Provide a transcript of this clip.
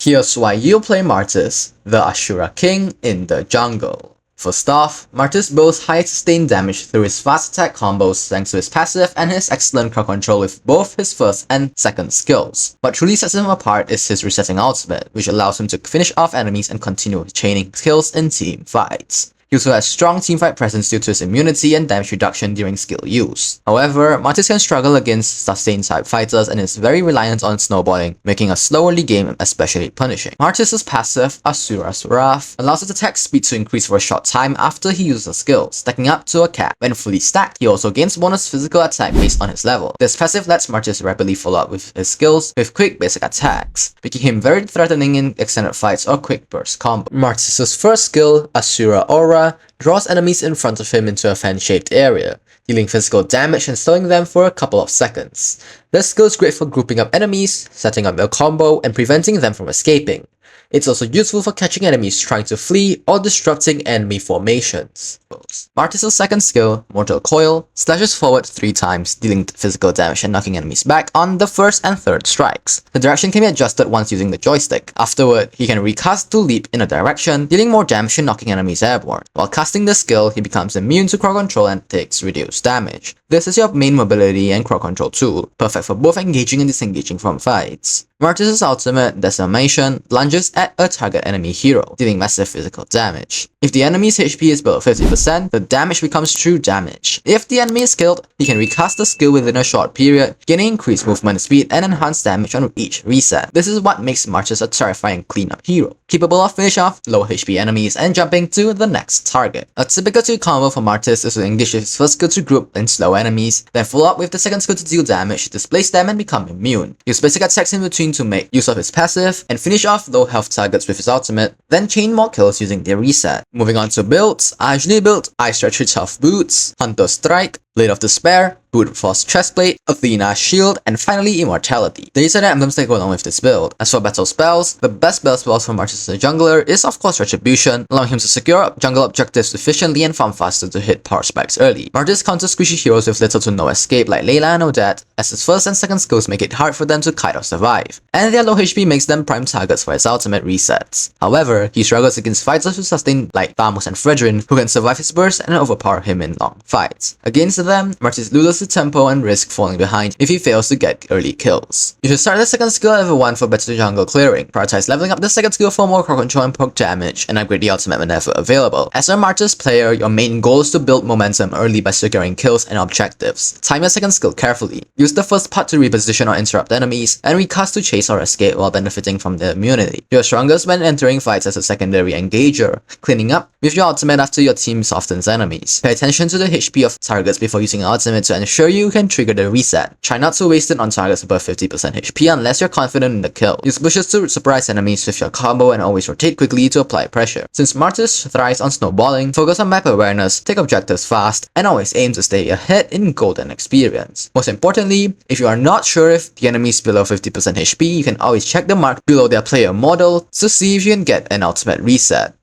Here's why you play Martis, the Ashura King in the jungle. First off, Martis boasts high sustained damage through his fast attack combos thanks to his passive and his excellent crowd control with both his first and second skills. What truly sets him apart is his resetting ultimate, which allows him to finish off enemies and continue chaining kills in team fights. He also has strong teamfight presence due to his immunity and damage reduction during skill use. However, Martis can struggle against sustained type fighters and is very reliant on snowballing, making a slow early game especially punishing. Martis' passive, Asura's Wrath, allows his attack speed to increase for a short time after he uses a skill, stacking up to a cap. When fully stacked, he also gains bonus physical attack based on his level. This passive lets Martis rapidly follow up with his skills with quick basic attacks, making him very threatening in extended fights or quick burst combo. Martis' first skill, Asura Aura, draws enemies in front of him into a fan-shaped area, dealing physical damage and slowing them for a couple of seconds. This skill is great for grouping up enemies, setting up your combo, and preventing them from escaping. It's also useful for catching enemies trying to flee or disrupting enemy formations. Martis' second skill, Mortal Coil, slashes forward 3 times, dealing physical damage and knocking enemies back on the first and third strikes. The direction can be adjusted once using the joystick. Afterward, he can recast to leap in a direction, dealing more damage and knocking enemies airborne. While casting this skill, he becomes immune to crowd control and takes reduced damage. This is your main mobility and crowd control tool, perfect for both engaging and disengaging from fights. Martis' ultimate, Decimation, lunges at a target enemy hero, dealing massive physical damage. If the enemy's HP is below 50%, the damage becomes true damage. If the enemy is killed, he can recast the skill within a short period, gaining increased movement speed and enhanced damage on each reset. This is what makes Martis a terrifying cleanup hero, capable of finishing off low HP enemies and jumping to the next target. A typical 2 combo for Martis is to engage with his first skill to group and slow enemies, then follow up with the second skill to deal damage, displace them and become immune. Use basic attacks in between to make use of his passive, and finish off low health targets with his ultimate, then chain more kills using their reset. Moving on to builds, I usually build Ice Stretcher Tough Boots, Hunter Strike, Blade of Despair, Brute Force Chestplate, Athena Shield, and finally Immortality. These are the emblems that go along with this build. As for battle spells, the best battle spells for Martis the jungler is of course Retribution, allowing him to secure jungle objectives efficiently and farm faster to hit power spikes early. Martis counters squishy heroes with little to no escape like Layla and Odette, as his first and second skills make it hard for them to kite or survive, and their low HP makes them prime targets for his ultimate resets. However, he struggles against fighters who sustain like Thamus and Fredrin, who can survive his burst and overpower him in long fights. Against them, Martis loses the tempo and risk falling behind if he fails to get early kills. You should start the second skill at level 1 for better jungle clearing, prioritize leveling up the second skill for more crowd control and poke damage, and upgrade the ultimate whenever available. As a Martis player, your main goal is to build momentum early by securing kills and objectives. Time your second skill carefully. Use the first part to reposition or interrupt enemies, and recast to chase or escape while benefiting from the immunity. You're strongest when entering fights as a secondary engager, cleaning up with your ultimate after your team softens enemies. Pay attention to the HP of targets before using your ultimate to ensure you can trigger the reset. Try not to waste it on targets above 50% HP unless you're confident in the kill. Use bushes to surprise enemies with your combo and always rotate quickly to apply pressure. Since Martis thrives on snowballing, focus on map awareness, take objectives fast, and always aim to stay ahead in golden experience. Most importantly, if you are not sure if the enemy is below 50% HP, you can always check the mark below their player model to see if you can get an ultimate reset.